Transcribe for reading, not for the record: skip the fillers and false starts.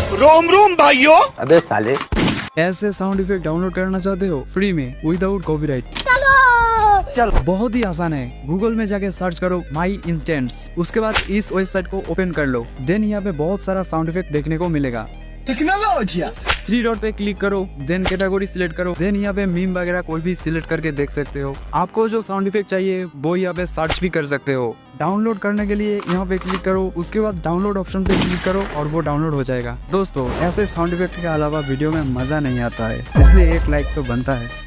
रोम रोम भाइयों। अबे साले। ऐसे साउंड इफेक्ट डाउनलोड करना चाहते हो फ्री में विदाउट कॉपीराइट? चल बहुत ही आसान है। गूगल में जाके सर्च करो माई इंस्टेंट्स, उसके बाद इस वेबसाइट को ओपन कर लो। देन यहाँ पे बहुत सारा साउंड इफेक्ट देखने को मिलेगा। टेक्नोलॉजी। 3 डॉट पे क्लिक करो, देन कैटेगरी सिलेक्ट करो, देन यहाँ पे मीम वगैरह कोई भी सिलेक्ट करके देख सकते हो। आपको जो साउंड इफेक्ट चाहिए वो यहाँ पे सर्च भी कर सकते हो। डाउनलोड करने के लिए यहाँ पे क्लिक करो, उसके बाद डाउनलोड ऑप्शन पे क्लिक करो और वो डाउनलोड हो जाएगा। दोस्तों ऐसे साउंड इफेक्ट के अलावा वीडियो में मजा नहीं आता है, इसलिए एक लाइक तो बनता है।